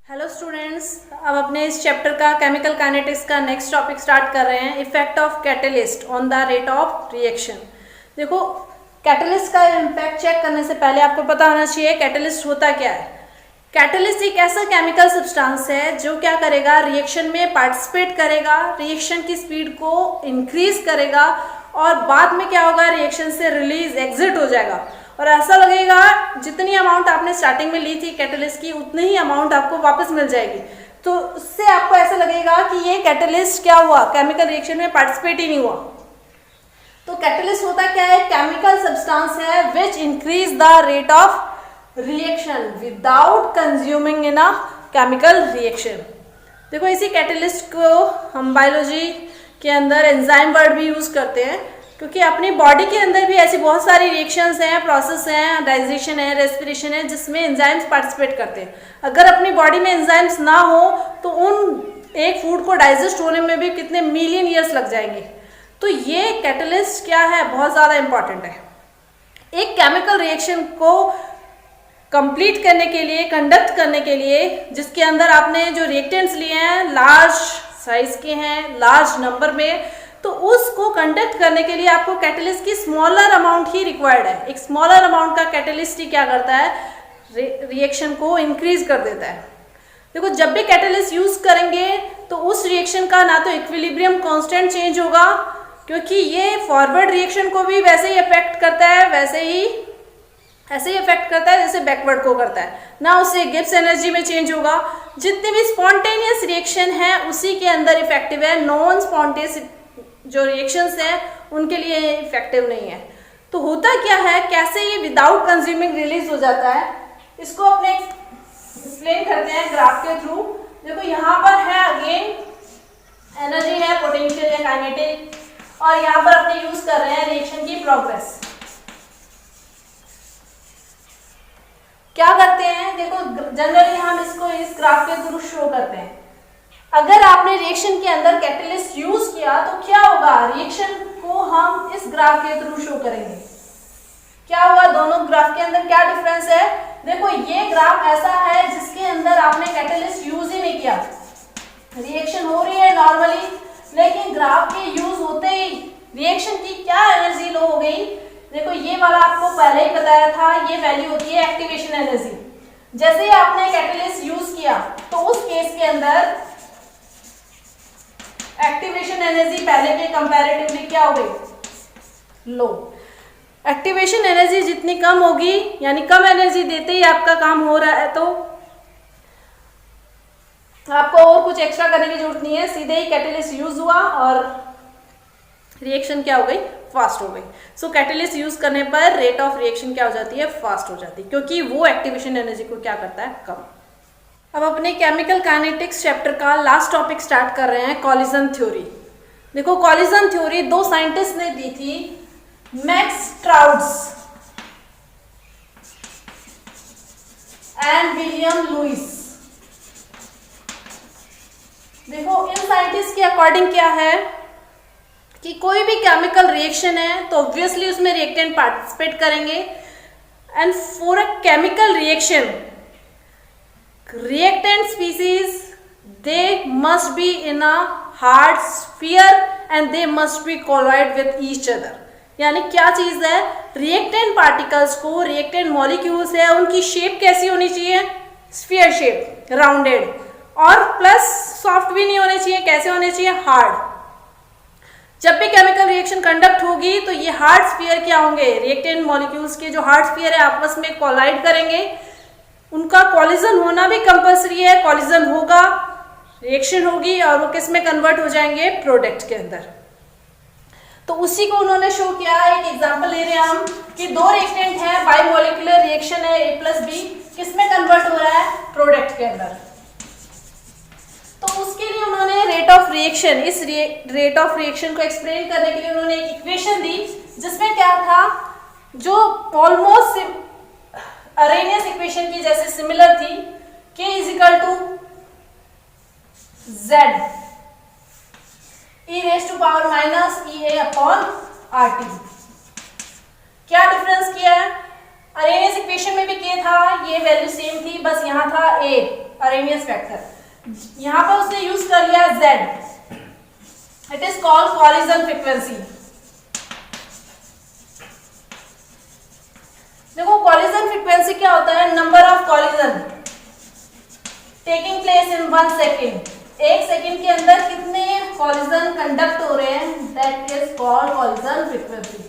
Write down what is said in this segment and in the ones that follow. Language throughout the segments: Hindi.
हेलो स्टूडेंट्स, अब अपने इस चैप्टर का केमिकल काइनेटिक्स का नेक्स्ट टॉपिक स्टार्ट कर रहे हैं, effect of catalyst on the rate of reaction. देखो, कैटलिस्ट का इम्पैक्ट चेक करने से पहले आपको पता होना चाहिए कैटलिस्ट होता क्या है। कैटलिस्ट एक ऐसा केमिकल सब्सटेंस है जो क्या करेगा, रिएक्शन में पार्टिसिपेट करेगा, रिएक्शन की स्पीड को इंक्रीज करेगा और बाद में क्या होगा, रिएक्शन से रिलीज एग्जिट हो जाएगा और ऐसा लगेगा जितनी अमाउंट आपने स्टार्टिंग में ली थी कैटलिस्ट की उतनी ही अमाउंट आपको वापस मिल जाएगी। तो उससे आपको ऐसा लगेगा कि ये कैटलिस्ट क्या हुआ, केमिकल रिएक्शन में पार्टिसिपेट ही नहीं हुआ। तो कैटलिस्ट होता क्या है, केमिकल सब्सटेंस है which increase the rate of reaction without consuming in a chemical reaction. देखो, इसी कैटलिस्ट को हम बायोलॉजी के अंदर एंजाइम वर्ड भी यूज करते हैं क्योंकि अपनी बॉडी के अंदर भी ऐसी बहुत सारी रिएक्शंस हैं, प्रोसेस हैं, डाइजेशन है, रेस्पिरेशन है, जिसमें एंजाइम्स पार्टिसिपेट करते हैं। अगर अपनी बॉडी में एंजाइम्स ना हो तो उन एक फूड को डाइजेस्ट होने में भी कितने मिलियन ईयर्स लग जाएंगे। तो ये कैटलिस्ट क्या है, बहुत ज़्यादा इंपॉर्टेंट है। एक केमिकल रिएक्शन को कंप्लीट करने के लिए, कंडक्ट करने के लिए, जिसके अंदर आपने जो रिएक्टेंट्स लिए हैं लार्ज साइज के हैं, लार्ज नंबर में, तो उसको कंडक्ट करने के लिए आपको कैटलिस्ट की स्मॉलर अमाउंट ही रिक्वायर्ड है। एक स्मॉलर अमाउंट का कैटलिस्ट ही क्या करता है, रिएक्शन को इंक्रीज कर देता है। देखो, जब भी कैटलिस्ट यूज करेंगे तो उस रिएक्शन का ना तो इक्विलिब्रियम कांस्टेंट चेंज होगा, क्योंकि ये फॉरवर्ड रिएक्शन को भी वैसे ही अफेक्ट करता है, ऐसे ही अफेक्ट करता है जैसे बैकवर्ड को करता है, ना उससे गिब्स एनर्जी में चेंज होगा। जितने भी स्पॉन्टेनियस रिएक्शन है उसी के अंदर इफेक्टिव है, नॉन स्पॉन्टेनियस जो रिएक्शंस हैं उनके लिए इफेक्टिव नहीं है। तो होता क्या है, कैसे ये विदाउट कंज्यूमिंग रिलीज हो जाता है, इसको अपने एक्सप्लेन करते हैं ग्राफ के थ्रू। देखो, यहाँ पर है अगेन एनर्जी है, पोटेंशियल है, काइनेटिक, और यहाँ पर अपने यूज कर रहे हैं रिएक्शन की प्रोग्रेस। क्या करते हैं, देखो जनरली हम इसको इस ग्राफ के थ्रू शो करते हैं। अगर आपने रिएक्शन के अंदर कैटलिस्ट यूज किया तो क्या होगा, रिएक्शन को हम इस ग्राफ के थ्रू शो करेंगे। क्या हुआ, दोनों ग्राफ के अंदर क्या डिफरेंस है। देखो, ये ग्राफ ऐसा है जिसके अंदर आपने कैटलिस्ट यूज ही नहीं किया, रिएक्शन हो रही है नॉर्मली, लेकिन ग्राफ के यूज होते ही रिएक्शन की क्या एनर्जी लो हो गई। देखो, ये वाला आपको पहले ही बताया था, ये वैल्यू होती है एक्टिवेशन एनर्जी। जैसे ही आपने कैटलिस्ट यूज किया तो उस केस के अंदर एक्टिवेशन एनर्जी पहले के कंपैरेटिवली क्या हो गई, लो। एक्टिवेशन एनर्जी जितनी कम होगी, यानी कम एनर्जी देते ही आपका काम हो रहा है, तो आपको और कुछ एक्स्ट्रा करने की जरूरत नहीं है, सीधे ही कैटलिस्ट यूज हुआ और रिएक्शन क्या हो गई, फास्ट हो गई। सो कैटलिस्ट यूज करने पर रेट ऑफ रिएक्शन क्या हो जाती है, फास्ट हो जाती है, क्योंकि वो एक्टिवेशन एनर्जी को क्या करता है, कम। अब अपने केमिकल काइनेटिक्स चैप्टर का लास्ट टॉपिक स्टार्ट कर रहे हैं, कॉलिजन थ्योरी। देखो, कॉलिजन थ्योरी दो साइंटिस्ट ने दी थी, मैक्स ट्राउड्स एंड विलियम लुइस। देखो, इन साइंटिस्ट के अकॉर्डिंग क्या है कि कोई भी केमिकल रिएक्शन है तो ऑब्वियसली उसमें रिएक्टेंट पार्टिसिपेट करेंगे, and for a chemical reaction reactant species they must be in a hard sphere and they must be colloid with each other। यानी क्या चीज है, रिएक्टेंट पार्टिकल्स को, रिएक्टेंट मॉलिक्यूल्स है, उनकी शेप कैसी होनी चाहिए, स्फीयर शेप, राउंडेड, और प्लस सॉफ्ट भी नहीं होने चाहिए, कैसे होने चाहिए, हार्ड। जब भी केमिकल रिएक्शन कंडक्ट होगी तो ये हार्ड स्फीयर क्या होंगे, रिएक्टेंट मॉलिक्यूल्स के जो हार्ड स्फीयर है आपस में कोलाइड करेंगे, उनका कॉलिजन होना भी कंपल्सरी है, कॉलिजन होगा, रिएक्शन होगी और वो किस में कन्वर्ट हो जाएंगे, प्रोडक्ट के अंदर। तो उसी को उन्होंने शो किया। एक एग्जांपल ले रहे हैं हम कि दो रिएक्टेंट है, बाइमोलिकुलर रिएक्शन है, A+B, किस में कन्वर्ट हो रहा है, प्रोडक्ट के अंदर। तो उसके लिए उन्होंने रेट ऑफ रिएक्शन, इस रेट ऑफ रिएक्शन को एक्सप्लेन करने के लिए उन्होंने एक इक्वेशन दी, जिसमें क्या था, जो ऑलमोस्ट अरेनियस इक्वेशन की जैसे सिमिलर थी, K = Z e⁻⁻⁸ क्या डिफरेंस किया है, अरेनियस इक्वेशन में भी K था, ये वैल्यू सेम थी, बस यहाँ था A, अरेनियस फैक्टर। यहां पर उसने यूज कर लिया Z, it is called collision frequency. देखो कॉलिजन फ्रीक्वेंसी क्या होता है, number of collision taking place in 1 second, 1 second के अंदर कितने कॉलिजन कंडक्ट हो रहे हैं, that is called collision frequency.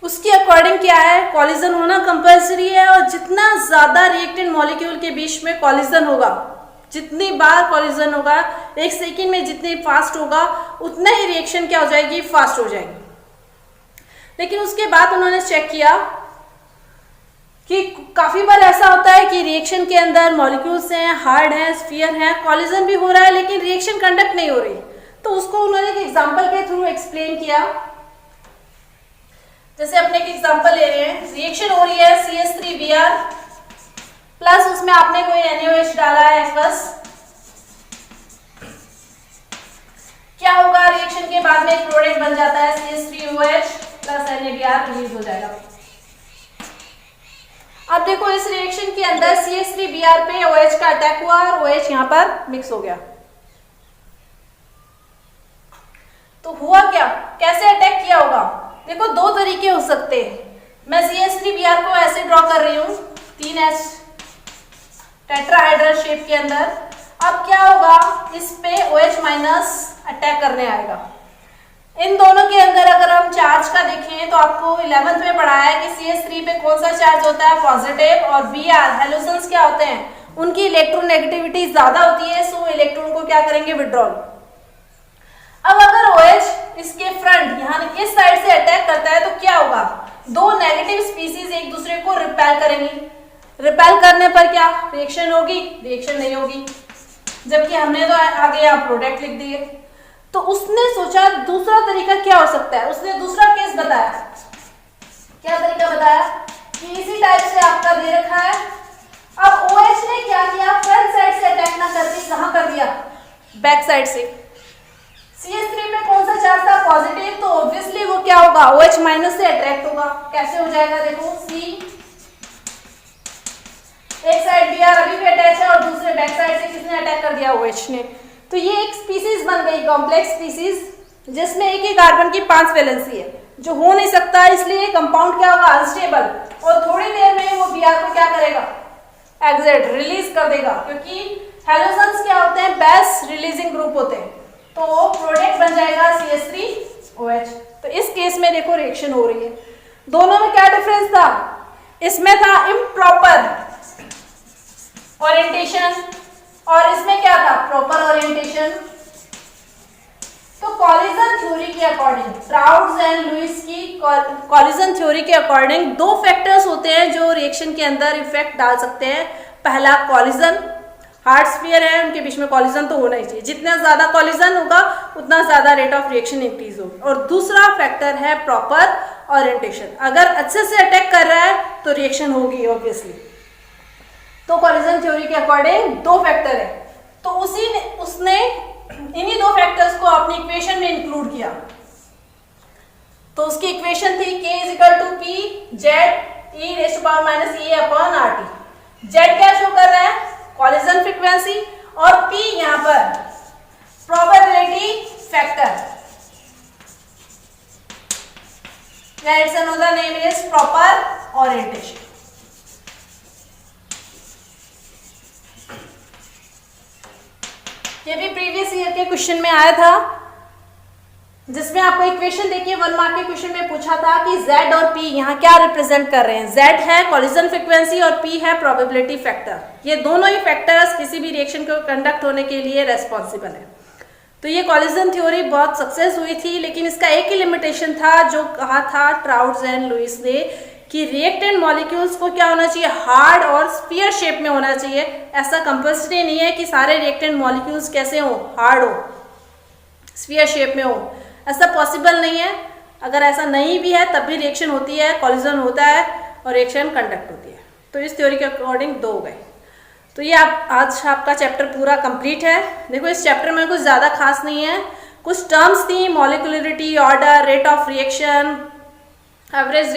उसके अकॉर्डिंग क्या है, कॉलिजन होना कंपल्सरी है, और जितना ज्यादा रिएक्टेंट मॉलिक्यूल के बीच में कॉलिजन होगा, जितनी बार कॉलिजन होगा 1 सेकेंड में जितनी फास्ट होगा, उतना ही रिएक्शन क्या हो जाएगी, फास्ट हो जाएगी। लेकिन उसके बाद उन्होंने चेक किया कि काफी बार ऐसा होता है कि रिएक्शन के अंदर मॉलिक्यूल्स हैं, हार्ड हैं, स्फीयर हैं, कॉलिजन भी हो रहा है लेकिन रिएक्शन कंडक्ट नहीं हो रही। तो उसको उन्होंने एक एग्जांपल के थ्रू एक्सप्लेन किया। जैसे अपने एक एग्जांपल ले रहे हैं, रिएक्शन हो रही है CH3Br प्लस उसमें आपने कोई NaOH डाला है एक्वस, क्या होगा, रिएक्शन के बाद में एक प्रोडक्ट बन जाता है CH3OH प्लस NaBr रिलीज हो जाएगा। अब देखो इस रिएक्शन के अंदर CH3Br पे OH का अटैक हुआ और OH यहां पर मिक्स हो गया। तो हुआ क्या, कैसे अटैक किया होगा, देखो 2 तरीके हो सकते हैं। मैं CH3Br को ऐसे ड्रॉ कर रही हूं 3H टेट्राहाइड्रल शेप के अंदर। अब क्या होगा, इस पे OH माइनस अटैक करने आएगा। इन दोनों के अंदर अगर हम चार्ज का देखें तो आपको 11th में पढ़ा है कि CH3 पे कौन सा चार्ज होता है, पॉजिटिव, और Br हेलोजन्स क्या होते हैं, उनकी इलेक्ट्रोनेगेटिविटी ज्यादा होती है, सो इलेक्ट्रॉन को क्या करेंगे, विड्रॉल। अब अगर OH इसके फ्रंट यानी इस साइड से अटैक करता है तो क्या होगा, 2 नेगेटिव स्पीसीज एक दूसरे को रिपेल करेंगी। रिपेल करने पर क्या रिएक्शन होगी, रिएक्शन नहीं होगी, जबकि हमने तो आगे यहाँ प्रोडक्ट लिख दिए। तो उसने सोचा दूसरा तरीका क्या हो सकता है, उसने दूसरा केस बताया। क्या तरीका बताया कि इसी टाइप से आपका दे रखा है। अब OH ने क्या किया, फ्रंट साइड से अटैक ना करके कहां कर दिया, बैक साइड से। CH3 में कौन सा चार्ज था, पॉजिटिव, तो ऑब्वियसली वो क्या होगा, OH माइनस से अट्रैक्ट होगा। कैसे हो जाएगा, देखो C, एक साइड Br अभी भी अटैच है और दूसरे बैक साइड से किसने अटैक कर दिया, OH ने। तो ये एक स्पीसीज बन गई, कॉम्प्लेक्स स्पीसीज, जिसमें एक ही कार्बन की 5 वैलेंसी है, जो हो नहीं सकता, इसलिए कंपाउंड क्या होगा, अनस्टेबल, और थोड़ी देर में वो Br को क्या करेगा, एग्जिट, रिलीज कर देगा, क्योंकि हेलोजन्स क्या होते हैं, बेस रिलीजिंग ग्रुप होते हैं। तो प्रोडक्ट बन जाएगा CH3OH। तो इस केस में देखो रिएक्शन हो रही है। दोनों में क्या डिफरेंस था, इसमें था इम्प्रॉपर ओरिएंटेशन और इसमें क्या था, प्रॉपर ओरिएंटेशन। तो कॉलिजन थ्योरी के अकॉर्डिंग, ट्राउड्स एंड लुईस की कॉलिजन थ्योरी के अकॉर्डिंग 2 फैक्टर्स होते हैं जो रिएक्शन के अंदर इफेक्ट डाल सकते हैं। पहला कॉलिजन, हार्ड स्फीयर है उनके बीच में कॉलिजन तो होना ही चाहिए, जितना ज्यादा कॉलिजन होगा उतना ज्यादा रेट ऑफ रिएक्शन इंक्रीज होगी। और दूसरा फैक्टर है प्रॉपर ओरिएंटेशन, अगर अच्छे से अटैक कर रहा है तो रिएक्शन होगी ऑब्वियसली। तो कॉलिजन थ्योरी के अकॉर्डिंग 2 फैक्टर है, तो उसने इन्हीं 2 फैक्टर्स को अपनी इक्वेशन में इंक्लूड किया। तो उसकी इक्वेशन थी K = P Z(e⁻⁻⁸ Z क्या शो कर रहा है, कॉलिजन फ्रीक्वेंसी, और P यहां पर probability factor, it's another name is proper orientation. ये भी प्रीवियस ईयर के क्वेश्चन में आया था, जिसमें आपको इक्वेशन देखिए 1 मार्क के क्वेश्चन में पूछा था कि Z और P यहाँ क्या रिप्रेजेंट कर रहे हैं। Z है कॉलिजन फ्रीक्वेंसी और P है प्रोबेबिलिटी फैक्टर। ये दोनों ही फैक्टर्स किसी भी रिएक्शन को कंडक्ट होने के लिए रेस्पॉन्सिबल है। तो ये कॉलिजन थ्योरी बहुत सक्सेस हुई थी, लेकिन इसका एक ही लिमिटेशन था जो कहा था ट्राउड्स एंड लुईस ने कि रिएक्टेंट मॉलिक्यूल्स को क्या होना चाहिए, हार्ड और स्फीयर शेप में होना चाहिए। ऐसा कंपल्सरी नहीं है कि सारे रिएक्टेंट मॉलिक्यूल्स कैसे हो, हार्ड हो, स्फीयर शेप में हो, ऐसा पॉसिबल नहीं है। अगर ऐसा नहीं भी है तब भी रिएक्शन होती है, कॉलिजन होता है और रिएक्शन कंडक्ट होती है। तो इस थ्योरी के अकॉर्डिंग 2 हो गए। तो ये आज आपका चैप्टर पूरा कंप्लीट है। देखो इस चैप्टर में कुछ ज़्यादा खास नहीं है, कुछ टर्म्स थी, molecularity, order, rate of reaction, average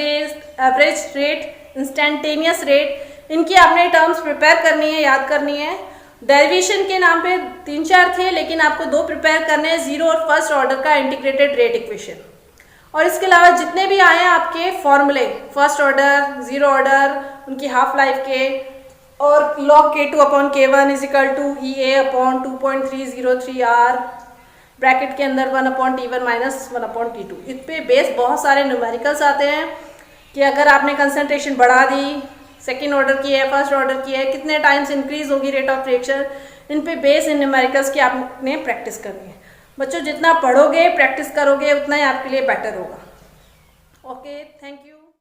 rate, instantaneous rate, इनकी आपने टर्म्स प्रिपेयर करनी है, याद करनी है। डेरिवेशन के नाम पे 3-4 थे, लेकिन आपको 2 प्रिपेयर करने हैं, जीरो और फर्स्ट ऑर्डर का इंटीग्रेटेड रेट इक्वेशन। और इसके अलावा जितने भी आए हैं आपके फॉर्मूले, फर्स्ट ऑर्डर, जीरो ऑर्डर, उनकी हाफ लाइफ के, और log K2 upon K1 is equal to EA upon 2.303 R bracket के अंदर 1 upon T1 minus 1 upon T2। इस पे बेस बहुत सारे न्यूमेरिकल्स आते हैं कि अगर आपने कंसंट्रेशन बढ़ा दी, सेकेंड ऑर्डर की है, फर्स्ट ऑर्डर की है, कितने टाइम्स इंक्रीज होगी रेट ऑफ रिएक्शन। इन पे बेस इन न्यूमेरिकल्स की आपने प्रैक्टिस करनी है। बच्चों जितना पढ़ोगे, प्रैक्टिस करोगे, उतना ही आपके लिए बेटर होगा। Okay, thank you.